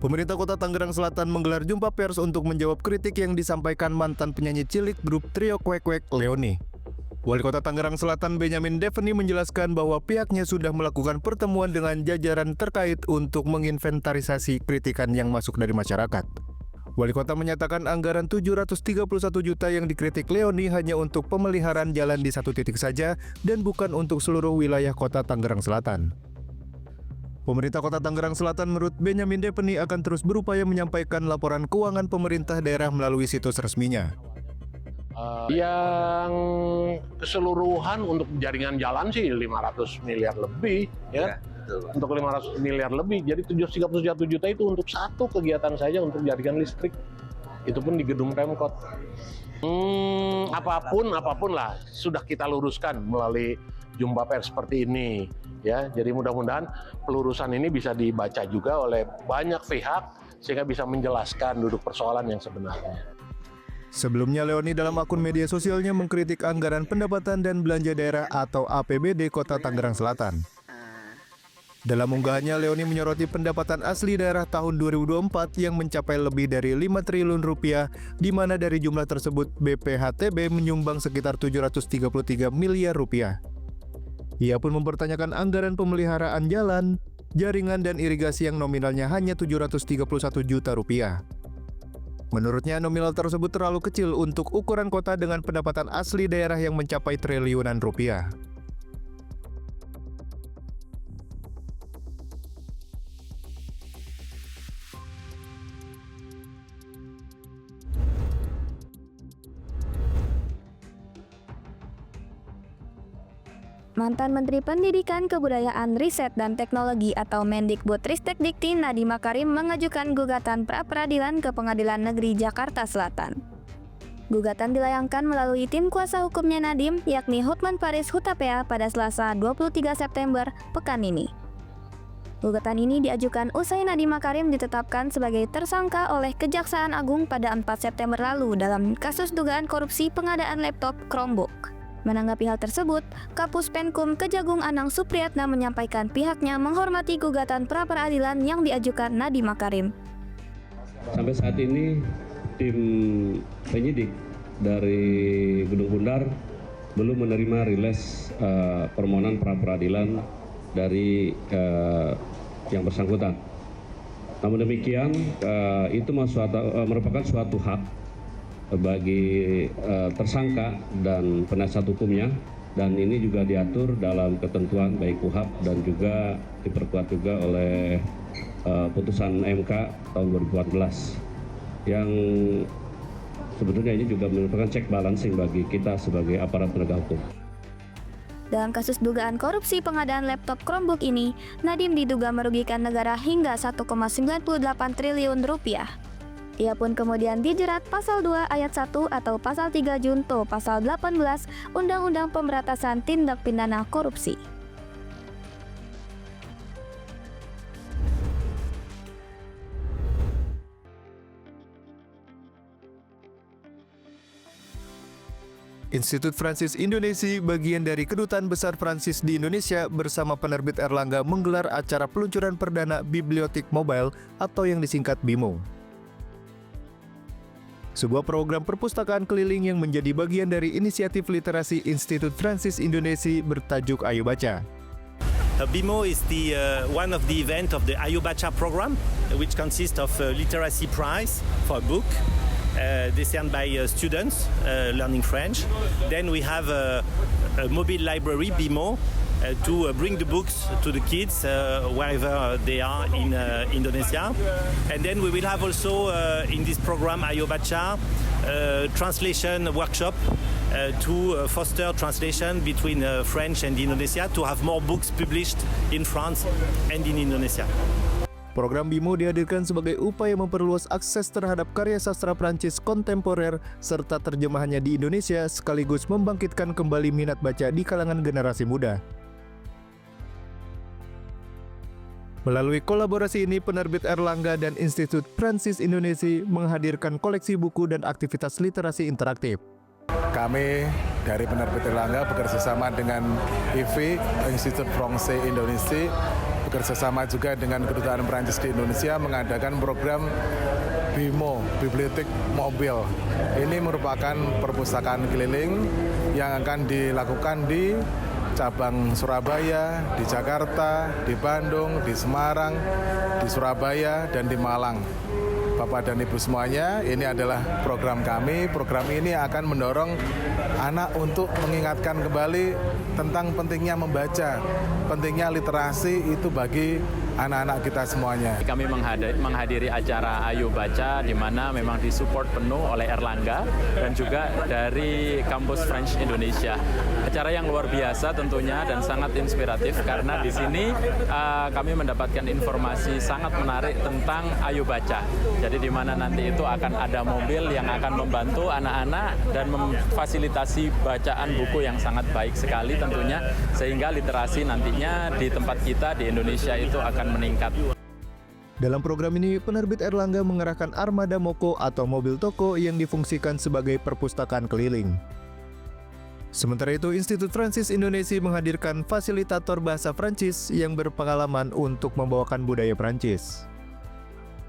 Pemerintah Kota Tangerang Selatan menggelar jumpa pers untuk menjawab kritik yang disampaikan mantan penyanyi cilik grup trio Kwek Kwek, Leony. Wali Kota Tangerang Selatan Benyamin Deveni menjelaskan bahwa pihaknya sudah melakukan pertemuan dengan jajaran terkait untuk menginventarisasi kritikan yang masuk dari masyarakat. Wali Kota menyatakan anggaran 731 juta yang dikritik Leony hanya untuk pemeliharaan jalan di satu titik saja dan bukan untuk seluruh wilayah Kota Tangerang Selatan. Pemerintah Kota Tangerang Selatan menurut Benyamin Deveni akan terus berupaya menyampaikan laporan keuangan pemerintah daerah melalui situs resminya. Yang keseluruhan untuk jaringan jalan sih 500 miliar lebih ya. Untuk 500 miliar lebih, jadi 731 juta itu untuk satu kegiatan saja untuk jaringan listrik. Itu pun di gedung Pemkot. Apapun lah sudah kita luruskan melalui jumpa pers seperti ini ya. Jadi mudah-mudahan pelurusan ini bisa dibaca juga oleh banyak pihak sehingga bisa menjelaskan duduk persoalan yang sebenarnya. Sebelumnya Leony dalam akun media sosialnya mengkritik anggaran pendapatan dan belanja daerah atau APBD Kota Tangerang Selatan. Dalam unggahannya, Leony menyoroti pendapatan asli daerah tahun 2024 yang mencapai lebih dari 5 triliun rupiah, di mana dari jumlah tersebut BPHTB menyumbang sekitar 733 miliar rupiah. Ia pun mempertanyakan anggaran pemeliharaan jalan, jaringan dan irigasi yang nominalnya hanya 731 juta rupiah. Menurutnya nominal tersebut terlalu kecil untuk ukuran kota dengan pendapatan asli daerah yang mencapai triliunan rupiah. Mantan Menteri Pendidikan, Kebudayaan, Riset, dan Teknologi atau Mendikbudristekdikti Nadiem Makarim mengajukan gugatan pra-peradilan ke Pengadilan Negeri Jakarta Selatan. Gugatan dilayangkan melalui tim kuasa hukumnya Nadiem, yakni Hotman Paris Hutapea pada Selasa 23 September pekan ini. Gugatan ini diajukan usai Nadiem Makarim ditetapkan sebagai tersangka oleh Kejaksaan Agung pada 4 September lalu dalam kasus dugaan korupsi pengadaan laptop Chromebook. Menanggapi hal tersebut, Kapus Penkum Kejagung Anang Supriyatna menyampaikan pihaknya menghormati gugatan pra-peradilan yang diajukan Nadiem Makarim. Sampai saat ini, tim penyidik dari Gedung Bundar belum menerima rilis permohonan pra-peradilan dari yang bersangkutan. Namun demikian, itu merupakan suatu hak bagi tersangka dan penasihat hukumnya, dan ini juga diatur dalam ketentuan baik KUHP dan juga diperkuat juga oleh putusan MK tahun 2014 yang sebetulnya ini juga merupakan check balancing bagi kita sebagai aparat penegak hukum. Dalam kasus dugaan korupsi pengadaan laptop Chromebook ini, Nadiem diduga merugikan negara hingga 1,98 triliun rupiah. Ia pun kemudian dijerat pasal 2 ayat 1 atau pasal 3 junto pasal 18 Undang-Undang Pemberantasan Tindak Pidana Korupsi. Institut Fransis Indonesia, bagian dari Kedutaan Besar Prancis di Indonesia bersama penerbit Erlangga menggelar acara peluncuran perdana Bibliotik Mobile atau yang disingkat BIMO. Sebuah program perpustakaan keliling yang menjadi bagian dari inisiatif literasi Institut Fransis Indonesia bertajuk Ayo Baca. BIMO is one of the event of the Ayo Baca program, which consists of a literacy prize for a book designed by students learning French. Then we have a mobile library, BIMO, to bring the books to the kids wherever they are in Indonesia. And then we will have also in this program Ayo Baca translation workshop to foster translation between French and Indonesia, to have more books published in France and in Indonesia. Program BIMO dihadirkan sebagai upaya memperluas akses terhadap karya sastra Prancis kontemporer serta terjemahannya di Indonesia, sekaligus membangkitkan kembali minat baca di kalangan generasi muda. Melalui kolaborasi ini, penerbit Erlangga dan Institut Fransis Indonesia menghadirkan koleksi buku dan aktivitas literasi interaktif. Kami dari penerbit Erlangga bekerjasama dengan IFI, Institut Fransis Indonesia, bekerja sama juga dengan Kedutaan Prancis di Indonesia mengadakan program BIMO, Bibliotek Mobil. Ini merupakan perpustakaan keliling yang akan dilakukan di cabang Surabaya, di Jakarta, di Bandung, di Semarang, di Surabaya, dan di Malang. Bapak dan Ibu semuanya, ini adalah program kami. Program ini akan mendorong anak untuk mengingatkan kembali tentang pentingnya membaca, pentingnya literasi itu bagi anak-anak kita semuanya. Kami menghadiri acara Ayo Baca di mana memang disupport penuh oleh Erlangga dan juga dari kampus French Indonesia. Acara yang luar biasa tentunya dan sangat inspiratif karena di sini kami mendapatkan informasi sangat menarik tentang Ayo Baca. Jadi di mana nanti itu akan ada mobil yang akan membantu anak-anak dan memfasilitasi bacaan buku yang sangat baik sekali tentunya sehingga literasi nantinya di tempat kita di Indonesia itu akan meningkat. Dalam program ini, penerbit Erlangga mengerahkan armada Moko atau mobil toko yang difungsikan sebagai perpustakaan keliling. Sementara itu, Institut Francis Indonesia menghadirkan fasilitator bahasa Prancis yang berpengalaman untuk membawakan budaya Prancis.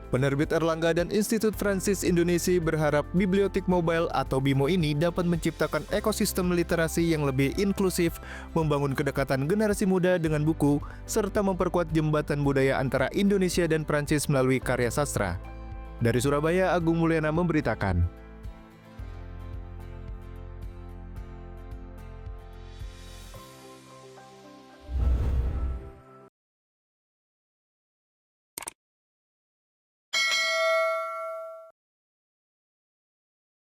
Penerbit Erlangga dan Institut Francis Indonesia berharap bibliotek mobile atau BIMO ini dapat menciptakan ekosistem literasi yang lebih inklusif, membangun kedekatan generasi muda dengan buku, serta memperkuat jembatan budaya antara Indonesia dan Prancis melalui karya sastra. Dari Surabaya, Agung Mulyana memberitakan.